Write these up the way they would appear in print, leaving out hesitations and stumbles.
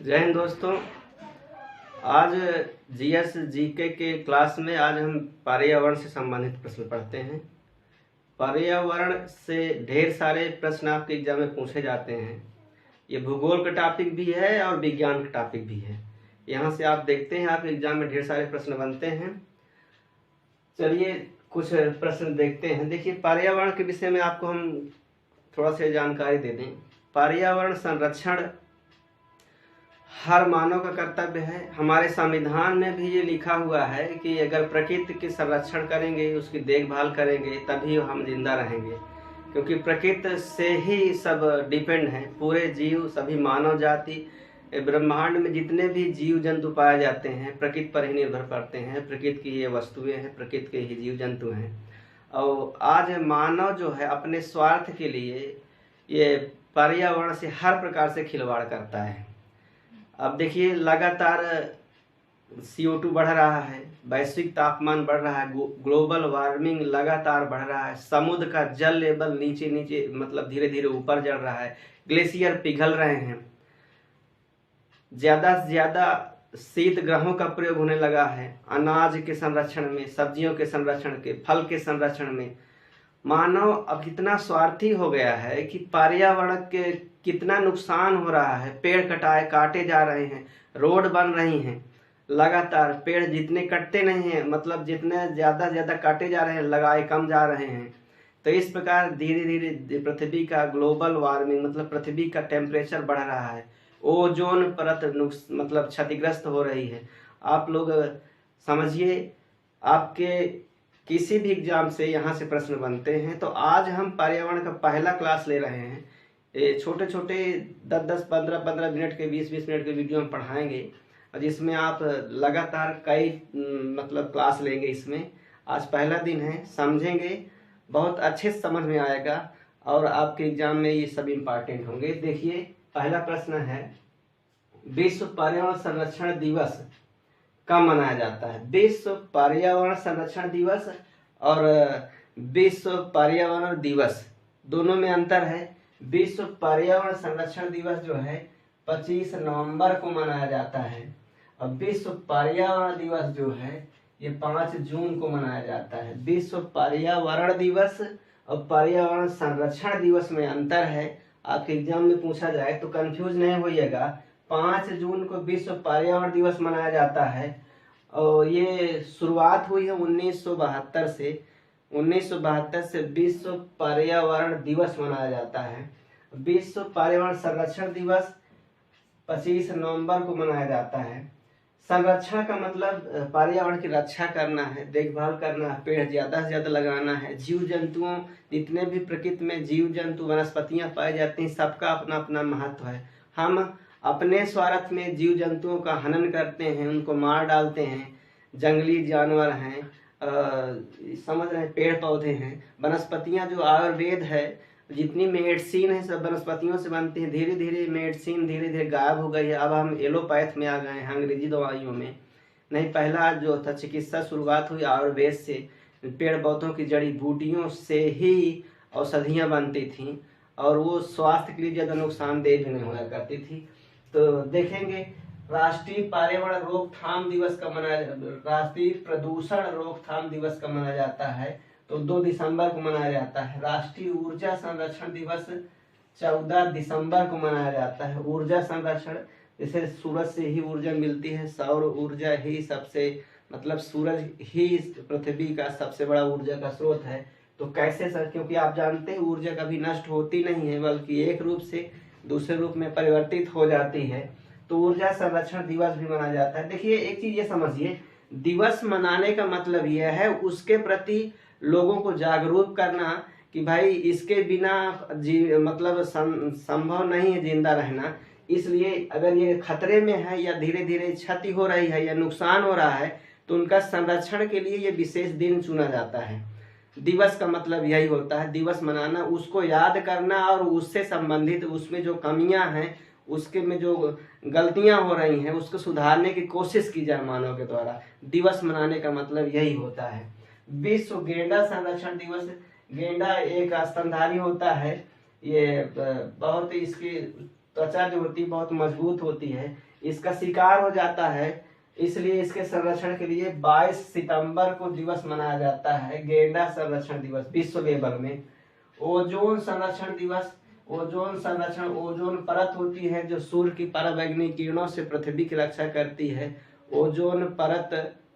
जय हिंद दोस्तों। आज जीएस जीके के क्लास में आज हम पर्यावरण से संबंधित प्रश्न पढ़ते हैं। पर्यावरण से ढेर सारे प्रश्न आपके एग्जाम में पूछे जाते हैं। ये भूगोल का टॉपिक भी है और विज्ञान का टॉपिक भी है। यहाँ से आप देखते हैं आपके एग्जाम में ढेर सारे प्रश्न बनते हैं। चलिए कुछ प्रश्न देखते हैं। देखिए, पर्यावरण के विषय में आपको हम थोड़ा सा जानकारी दे दें। पर्यावरण संरक्षण हर मानव का कर्तव्य है। हमारे संविधान में भी ये लिखा हुआ है कि अगर प्रकृति के संरक्षण करेंगे, उसकी देखभाल करेंगे, तभी हम जिंदा रहेंगे, क्योंकि प्रकृति से ही सब डिपेंड है। पूरे जीव, सभी मानव जाति, ब्रह्मांड में जितने भी जीव जंतु पाए जाते हैं प्रकृति पर ही निर्भर करते हैं। प्रकृति की ये वस्तुएं हैं, प्रकृति के ही जीव जंतु हैं। और आज मानव जो है अपने स्वार्थ के लिए ये पर्यावरण से हर प्रकार से खिलवाड़ करता है। अब देखिए, लगातार CO2 बढ़ रहा है, वैश्विक तापमान बढ़ रहा है, ग्लोबल वार्मिंग लगातार बढ़ रहा है, समुद्र का जल लेवल नीचे नीचे मतलब धीरे धीरे ऊपर चढ़ रहा है, ग्लेशियर पिघल रहे हैं, ज़्यादा से ज़्यादा शीत ग्रहों का प्रयोग होने लगा है। अनाज के संरक्षण में, सब्जियों के संरक्षण के, फल के संरक्षण में मानव अब कितना स्वार्थी हो गया है कि पर्यावरण के कितना नुकसान हो रहा है। पेड़ काटे जा रहे हैं, रोड बन रही हैं, लगातार पेड़ जितने कटते नहीं हैं, मतलब जितने ज़्यादा काटे जा रहे हैं, लगाए कम जा रहे हैं। तो इस प्रकार धीरे धीरे पृथ्वी का ग्लोबल वार्मिंग मतलब पृथ्वी का टेम्परेचर बढ़ रहा है। ओजोन परत मतलब क्षतिग्रस्त हो रही है। आप लोग समझिए, आपके किसी भी एग्जाम से यहाँ से प्रश्न बनते हैं। तो आज हम पर्यावरण का पहला क्लास ले रहे हैं। ये छोटे छोटे 10-10, 15-15 मिनट के, 20-20 मिनट के वीडियो हम पढ़ाएंगे, जिसमें आप लगातार कई मतलब क्लास लेंगे। इसमें आज पहला दिन है, समझेंगे, बहुत अच्छे से समझ में आएगा और आपके एग्जाम में ये सब इम्पॉर्टेंट होंगे। देखिए, पहला प्रश्न है, विश्व पर्यावरण संरक्षण दिवस कब मनाया जाता है? विश्व पर्यावरण संरक्षण दिवस और विश्व पर्यावरण दिवस दोनों में अंतर है। विश्व पर्यावरण संरक्षण दिवस जो है 25 नवंबर को मनाया जाता है और विश्व पर्यावरण दिवस जो है ये 5 जून को मनाया जाता है। विश्व पर्यावरण दिवस और पर्यावरण संरक्षण दिवस में अंतर है। आपके एग्जाम में पूछा जाए तो कंफ्यूज नहीं होइएगा। 5 जून को विश्व पर्यावरण दिवस मनाया जाता है और ये शुरुआत हुई है 1972 से। 1972 से विश्व पर्यावरण दिवस मनाया जाता है। विश्व पर्यावरण संरक्षण दिवस 25 नवंबर को मनाया जाता है। संरक्षण का मतलब पर्यावरण की रक्षा करना है, देखभाल करना है, पेड़ ज़्यादा से ज़्यादा लगाना है। जीव जंतुओं, जितने भी प्रकृति में जीव जंतु वनस्पतियाँ पाई जाती हैं, सबका अपना अपना महत्व है। हम अपने स्वार्थ में जीव जंतुओं का हनन करते हैं, उनको मार डालते हैं। जंगली जानवर हैं, समझ रहे हैं, पेड़ पौधे हैं, वनस्पतियां जो आयुर्वेद है, जितनी मेडिसिन है सब वनस्पतियों से बनती है। धीरे धीरे मेडिसिन धीरे धीरे गायब हो गई है। अब हम एलोपैथ में आ गए हैं, अंग्रेजी दवाइयों में। नहीं, पहला जो था चिकित्सा शुरुआत हुई आयुर्वेद से। पेड़ पौधों की जड़ी बूटियों से ही औषधियाँ बनती थीं और वो स्वास्थ्य के लिए ज़्यादा नुकसानदेह भी नहीं हुआ करती थी। तो देखेंगे, राष्ट्रीय पर्यावरण रोकथाम दिवस का राष्ट्रीय प्रदूषण रोकथाम दिवस का मनाया जाता है तो 2 दिसंबर को मनाया जाता है। राष्ट्रीय ऊर्जा संरक्षण दिवस 14 दिसंबर को मनाया जाता है। ऊर्जा संरक्षण, जैसे सूरज से ही ऊर्जा मिलती है, सौर ऊर्जा ही सबसे मतलब सूरज ही पृथ्वी का सबसे बड़ा ऊर्जा का स्रोत है। तो कैसे सर, क्योंकि आप जानते हैं ऊर्जा कभी नष्ट होती नहीं है, बल्कि एक रूप से दूसरे रूप में परिवर्तित हो जाती है। तो ऊर्जा संरक्षण दिवस भी मनाया जाता है। देखिए, एक चीज ये समझिए, दिवस मनाने का मतलब यह है उसके प्रति लोगों को जागरूक करना कि भाई इसके बिना मतलब संभव नहीं है जिंदा रहना। इसलिए अगर ये खतरे में है या धीरे धीरे क्षति हो रही है या नुकसान हो रहा है तो उनका संरक्षण के लिए ये विशेष दिन चुना जाता है। दिवस का मतलब यही होता है, दिवस मनाना, उसको याद करना और उससे संबंधित उसमें जो कमियां हैं, उसके में जो गलतियां हो रही हैं, उसको सुधारने की कोशिश की जाए मानव के द्वारा। दिवस मनाने का मतलब यही होता है। विश्व गेंडा संरक्षण दिवस, गेंडा एक स्तनधारी होता है। ये बहुत इसकी त्वचा जो होती है बहुत मजबूत होती है। इसका शिकार हो जाता है। इसलिए इसके संरक्षण के लिए 22 सितंबर को दिवस मनाया जाता है, गेंडा संरक्षण दिवस विश्व लेवल में। ओजोन संरक्षण दिवस, ओजोन संरक्षण, ओजोन परत होती है जो सूर्य की पराबैंगनी किरणों से पृथ्वी की रक्षा करती है। ओजोन परत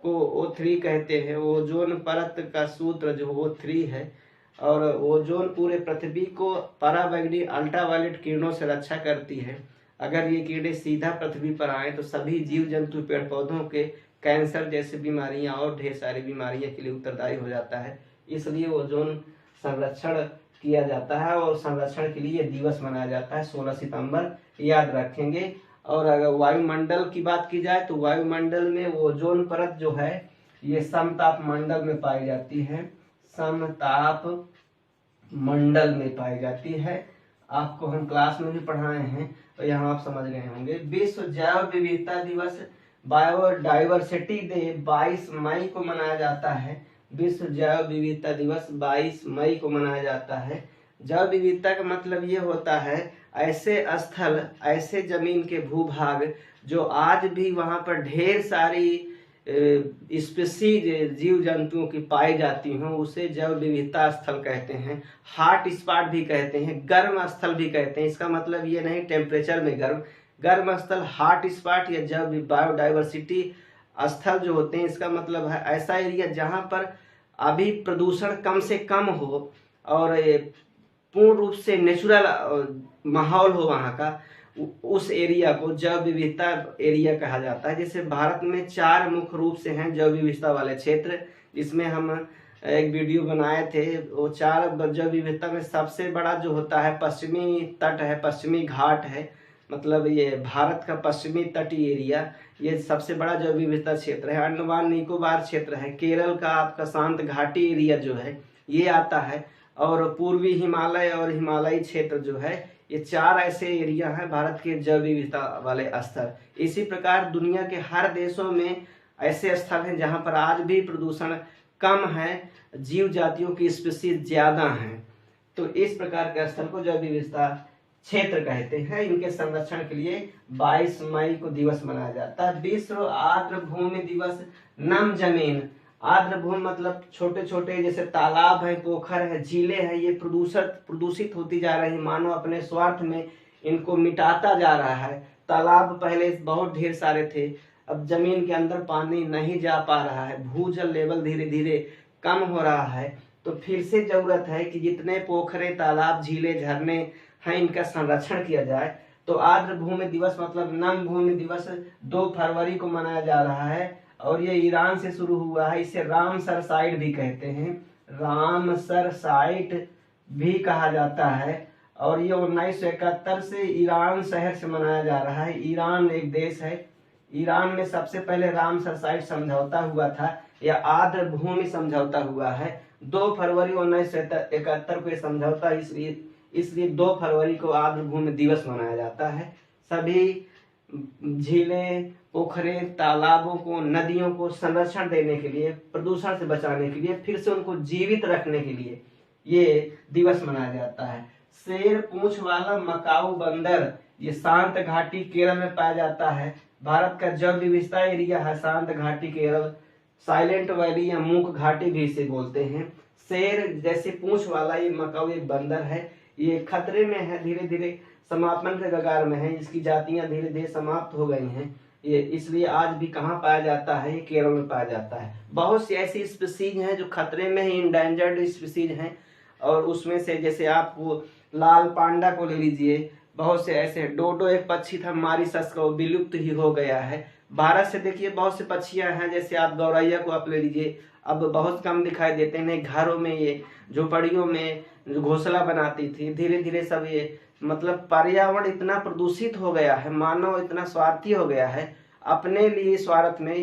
को O3 कहते हैं। ओजोन परत का सूत्र जो O3 है, और ओजोन पूरे पृथ्वी को पराबैंगनी अल्ट्रावायलेट किरणों से रक्षा करती है। अगर ये किरणें सीधा पृथ्वी पर आए तो सभी जीव जंतु, पेड़ पौधों के कैंसर जैसी बीमारियां और ढेर सारी बीमारियों के लिए उत्तरदायी हो जाता है। इसलिए ओजोन संरक्षण किया जाता है और संरक्षण के लिए दिवस मनाया जाता है 16 सितंबर, याद रखेंगे। और अगर वायुमंडल की बात की जाए तो वायुमंडल में ओजोन परत जो है ये समताप मंडल में पाई जाती है, समताप मंडल में पाई जाती है। आपको हम क्लास में भी पढ़ाए हैं तो यहाँ आप समझ गए होंगे। विश्व जैव विविधता दिवस, बायोडाइवर्सिटी डे 22 मई को मनाया जाता है। विश्व जैव विविधता दिवस 22 मई को मनाया जाता है। जैव विविधता का मतलब ये होता है ऐसे स्थल, ऐसे जमीन के भूभाग जो आज भी वहाँ पर ढेर सारी स्पीसीज जीव जंतुओं की पाई जाती हों, उसे जैव विविधता स्थल कहते हैं। हॉट स्पॉट भी कहते हैं, गर्म स्थल भी कहते हैं। इसका मतलब ये नहीं टेम्परेचर में गर्म स्थल, हॉट स्पॉट या जैव बायोडाइवर्सिटी स्थल जो होते हैं, इसका मतलब है ऐसा एरिया जहाँ पर अभी प्रदूषण कम से कम हो और पूर्ण रूप से नेचुरल माहौल हो वहाँ का, उस एरिया को जैव विविधता एरिया कहा जाता है। जैसे भारत में 4 मुख्य रूप से हैं जैव विविधता वाले क्षेत्र, जिसमें हम एक वीडियो बनाए थे। वो 4 जैव विविधता में सबसे बड़ा जो होता है पश्चिमी तट है, पश्चिमी घाट है, मतलब ये भारत का पश्चिमी तटीय एरिया, ये सबसे बड़ा जैव विविधता क्षेत्र है। अंडमान निकोबार क्षेत्र है, केरल का आपका शांत घाटी एरिया जो है ये आता है, और पूर्वी हिमालय और हिमालयी क्षेत्र जो है, ये 4 ऐसे एरिया हैं भारत के जैव विविधता वाले स्थल। इसी प्रकार दुनिया के हर देशों में ऐसे स्थल हैं जहां पर आज भी प्रदूषण कम है, जीव जातियों की स्पीसीज ज्यादा हैं। तो इस प्रकार के स्थल को जैव विविधता क्षेत्र कहते हैं। इनके संरक्षण के लिए 22 मई को दिवस मनाया जाता है। विश्व आर्द्र भूमि दिवस, नम जमीन, आर्द्र भूमि मतलब छोटे छोटे जैसे तालाब है, पोखर है, झीलें हैं, ये प्रदूषित होती जा रही है। मानव अपने स्वार्थ में इनको मिटाता जा रहा है। तालाब पहले बहुत ढेर सारे थे, अब जमीन के अंदर पानी नहीं जा पा रहा है, भूजल लेवल धीरे धीरे कम हो रहा है। तो फिर से जरूरत है कि जितने पोखरे, तालाब, झीलें, झरने हैं, इनका संरक्षण किया जाए। तो आर्द्र भूमि दिवस मतलब नम भूमि दिवस 2 फरवरी को मनाया जा रहा है, और ये ईरान से शुरू हुआ है। इसे रामसर साइट भी कहते हैं, रामसर साइट भी कहा जाता है। और ये 1971 से ईरान शहर से मनाया जा रहा है। ईरान एक देश है, ईरान में सबसे पहले रामसर साइट समझौता हुआ था, या आर्द्र भूमि समझौता हुआ है 2 फरवरी 1971 को ये समझौता, इसलिए 2 फरवरी को आर्द्र भूमि दिवस मनाया जाता है। सभी झीलें, पोखरे, तालाबों को, नदियों को संरक्षण देने के लिए, प्रदूषण से बचाने के लिए, फिर से उनको जीवित रखने के लिए ये दिवस मनाया जाता है। शेर पूंछ वाला मकाऊ बंदर, ये शांत घाटी केरल में पाया जाता है। भारत का जैव विविधता एरिया है शांत घाटी केरल, साइलेंट वैली या मूक घाटी भी इसे बोलते हैं। शेर जैसे पूंछ वाला ये मकाऊ एक बंदर है, ये खतरे में है, धीरे धीरे समापन के कगार में है, इसकी जातियां धीरे धीरे समाप्त हो गई हैं। ये इसलिए आज भी कहाँ पाया जाता है, केरल में पाया जाता है। बहुत सी ऐसी स्पीसीज हैं जो खतरे में ही, इंडेंजर्ड स्पीसीज हैं, और उसमें से जैसे आप वो लाल पांडा को ले लीजिए, बहुत से ऐसे, डोडो एक पक्षी था मॉरिशस का, वो विलुप्त ही हो गया है। भारत से देखिए बहुत से पक्षियां हैं, जैसे आप गौरैया को आप ले लीजिए, अब बहुत कम दिखाई देते हैं। घरों में, ये झोपड़ियों में घोंसला बनाती थी, धीरे धीरे सब ये, मतलब पर्यावरण इतना प्रदूषित हो गया है, मानव इतना स्वार्थी हो गया है अपने लिए, स्वार्थ में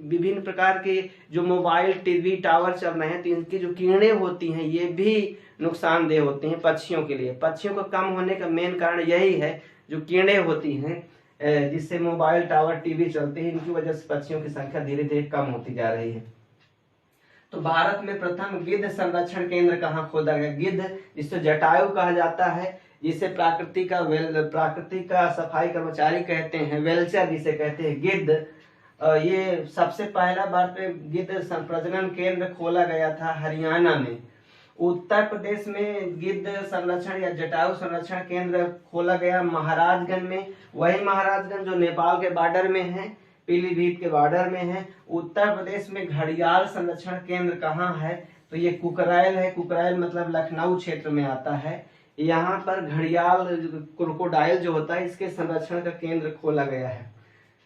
विभिन्न प्रकार के जो मोबाइल, टीवी, टावर चल रहे हैं, तो इनकी जो किरणें होती हैं ये भी नुकसानदेह होती हैं पक्षियों के लिए। पक्षियों को कम होने का मेन कारण यही है, जो किरणें होती हैं जिससे मोबाइल, टावर, टीवी चलते हैं, इनकी वजह से पक्षियों की संख्या धीरे धीरे कम होती जा रही है। तो भारत में प्रथम गिद्ध संरक्षण केंद्र कहाँ खोदा गया? गिद्ध, जिसको जटायु कहा जाता है, जिसे प्राकृतिक का सफाई कर्मचारी कहते हैं, वेलचर जिसे कहते हैं, गिद्ध। ये सबसे पहला भारत में गिद्ध प्रजनन केंद्र खोला गया था हरियाणा में। उत्तर प्रदेश में गिद्ध संरक्षण या जटायु संरक्षण केंद्र खोला गया महाराजगंज में। वही महाराजगंज जो नेपाल के बॉर्डर में है, पीलीभीत के बॉर्डर में है। उत्तर प्रदेश में घड़ियाल संरक्षण केंद्र कहाँ है, तो ये कुकराइल है। कुकराइल मतलब लखनऊ क्षेत्र में आता है। यहाँ पर घड़ियाल क्रोकोडाइल जो होता है, इसके संरक्षण का केंद्र खोला गया है।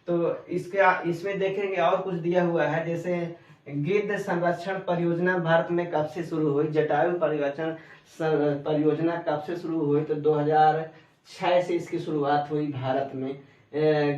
तो इसमें देखेंगे और कुछ दिया हुआ है, जैसे गिद्ध संरक्षण परियोजना भारत में कब से शुरू हुई, जटायु परियोजना कब से शुरू हुई, तो 2006 से इसकी शुरुआत हुई भारत में।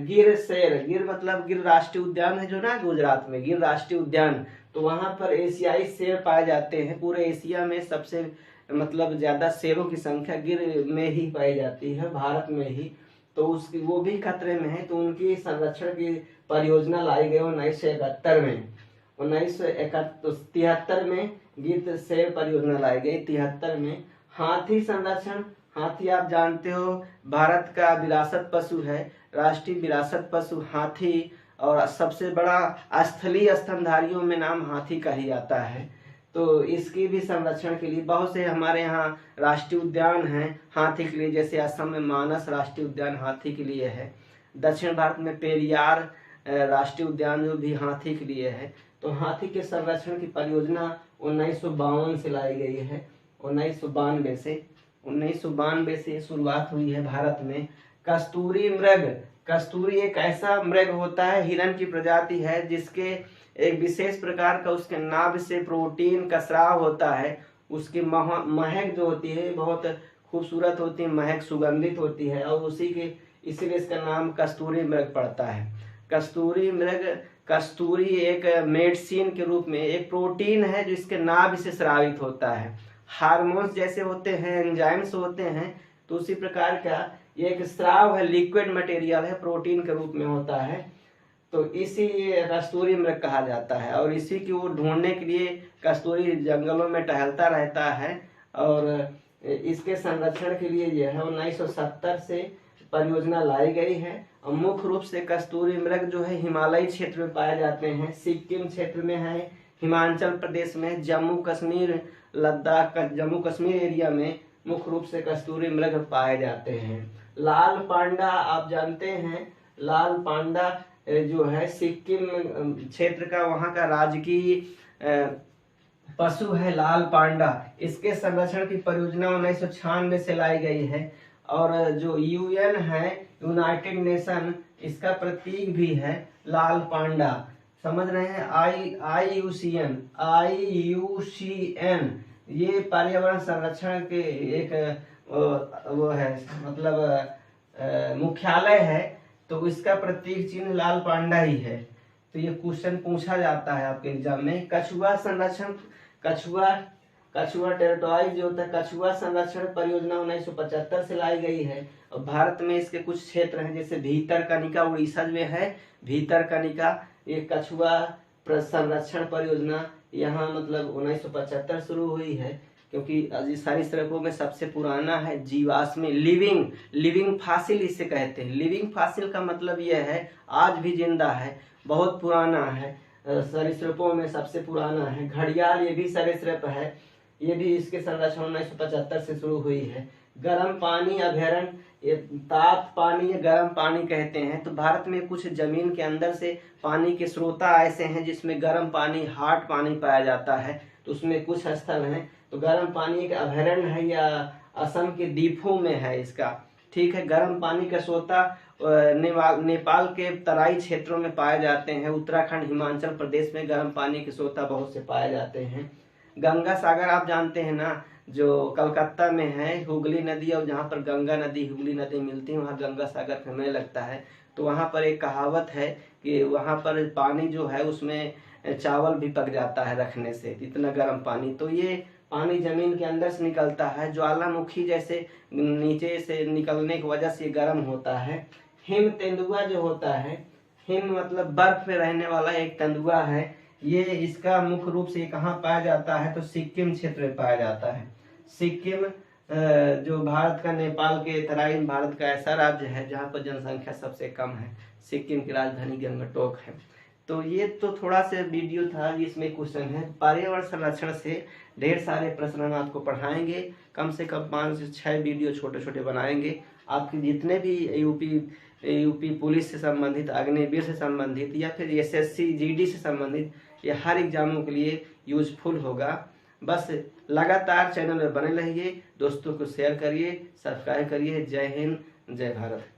गिर मतलब गिर राष्ट्रीय उद्यान है जो ना गुजरात में, गिर राष्ट्रीय उद्यान, तो वहां पर एशियाई शेर पाए जाते हैं। पूरे एशिया में सबसे मतलब ज्यादा शेरों की संख्या गिर में ही पाई जाती है, भारत में ही। तो उसकी वो भी खतरे में है, तो उनकी संरक्षण की परियोजना लाई गई 1971 में। 1973 में गिद्ध शेर परियोजना लाई गई, 73 में। हाथी संरक्षण, हाथी आप जानते हो भारत का विरासत पशु है, राष्ट्रीय विरासत पशु हाथी, और सबसे बड़ा स्थलीय स्तनधारियों में नाम हाथी का ही आता है। तो इसकी भी संरक्षण के लिए बहुत से हमारे यहाँ राष्ट्रीय उद्यान हैं हाथी के लिए, जैसे असम में मानस राष्ट्रीय उद्यान हाथी के लिए है। दक्षिण भारत में पेरियार राष्ट्रीय उद्यान जो भी हाथी के लिए है। तो हाथी के संरक्षण की परियोजना 1952 से लाई गई है, 1992 से शुरुआत हुई है भारत में। कस्तूरी मृग, कस्तूरी एक ऐसा मृग होता है, हिरण की प्रजाति है, जिसके एक विशेष प्रकार का उसके नाभ से प्रोटीन का स्राव होता है। उसकी महक जो होती है बहुत खूबसूरत होती है, महक सुगंधित होती है, और इसीलिए इसका नाम कस्तूरी मृग पड़ता है। कस्तूरी मृग, कस्तूरी एक मेडिसिन के रूप में एक प्रोटीन है जो इसके नाभ से स्रावित होता है। हार्मोन्स जैसे होते हैं, एंजाइम्स होते हैं, तो उसी प्रकार का ये एक स्राव है, लिक्विड मटेरियल है, प्रोटीन के रूप में होता है। तो इसी कस्तूरी मृग कहा जाता है, और इसी की वो ढूंढने के लिए कस्तूरी जंगलों में टहलता रहता है। और इसके संरक्षण के लिए यह है 1970 से परियोजना लाई गई है। और मुख्य रूप से कस्तूरी मृग जो है हिमालयी क्षेत्र में पाए जाते हैं, सिक्किम क्षेत्र में है, हिमाचल प्रदेश में, जम्मू कश्मीर, लद्दाख, जम्मू कश्मीर एरिया में मुख्य रूप से कस्तूरी मृग पाए जाते हैं। लाल पांडा आप जानते हैं, लाल पांडा जो है सिक्किम क्षेत्र का, वहाँ का राजकीय पशु है लाल पांडा। इसके संरक्षण की परियोजना 1996 से लाई गई है। और जो यूएन है, यूनाइटेड नेशन, इसका प्रतीक भी है लाल पांडा, समझ रहे हैं। IUCN, ये पर्यावरण संरक्षण के एक वो है, मतलब मुख्यालय है, तो इसका प्रतीक चिन्ह लाल पांडा ही है। तो ये क्वेश्चन पूछा जाता है आपके एग्जाम में। कछुआ संरक्षण, कछुआ टेरिटोराइज जो होता है, कछुआ संरक्षण परियोजना 1975 से लाई गई है। और भारत में इसके कुछ क्षेत्र हैं, जैसे भीतरकनिका उड़ीसा में है, भीतरकनिका, ये कछुआ संरक्षण परियोजना यहाँ मतलब 1975 शुरू हुई है, क्योंकि सारी सड़कों में सबसे पुराना है जीवाश्मी लिविंग फासिल इसे कहते हैं। लिविंग फासिल का मतलब यह है आज भी जिंदा है, बहुत पुराना है, सरीसृपों में सबसे पुराना है। घड़ियाल ये भी सरीसृप है, ये भी इसके संरक्षण 1975 से शुरू हुई है। गर्म पानी अभयारण्य, ये ताप पानी या गर्म पानी कहते हैं। तो भारत में कुछ जमीन के अंदर से पानी के स्रोता ऐसे हैं जिसमें गर्म पानी, हॉट पानी पाया जाता है, तो उसमें कुछ स्थल हैं। तो गर्म पानी एक अभयारण्य है, या असम के द्वीपों में है इसका, ठीक है। गर्म पानी का स्रोता नेपाल के तराई क्षेत्रों में पाए जाते हैं। उत्तराखंड, हिमाचल प्रदेश में गर्म पानी के स्रोता बहुत से पाए जाते हैं। गंगा सागर आप जानते हैं ना, जो कलकत्ता में है, हुगली नदी, और जहाँ पर गंगा नदी हुगली नदी मिलती है वहाँ गंगा सागर का मेला लगता है। तो वहाँ पर एक कहावत है कि वहाँ पर पानी जो है उसमें चावल भी पक जाता है रखने से, इतना गर्म पानी। तो ये पानी जमीन के अंदर से निकलता है, ज्वालामुखी जैसे नीचे से निकलने की वजह से गर्म होता है। हिम तेंदुआ जो होता है, हिम मतलब बर्फ में रहने वाला एक तेंदुआ है, ये इसका मुख्य रूप से कहाँ पाया जाता है, तो सिक्किम क्षेत्र में पाया जाता है। सिक्किम जो भारत का नेपाल के तराइन भारत का ऐसा राज्य है जहाँ पर जनसंख्या सबसे कम है। सिक्किम की राजधानी गंगटोक है। तो ये तो थोड़ा सा वीडियो था जिसमें क्वेश्चन है। पर्यावरण संरक्षण से ढेर सारे प्रश्न हम आपको पढ़ाएंगे। कम से कम 5 से 6 वीडियो छोटे छोटे बनाएंगे। आपके जितने भी यूपी पुलिस से संबंधित, अग्निवीर से संबंधित या फिर एसएससी जीडी से संबंधित, ये हर एग्जामों के लिए यूजफुल होगा। बस लगातार चैनल में बने रहिए, दोस्तों को शेयर करिए, सब्सक्राइब करिए। जय हिंद, जय भारत।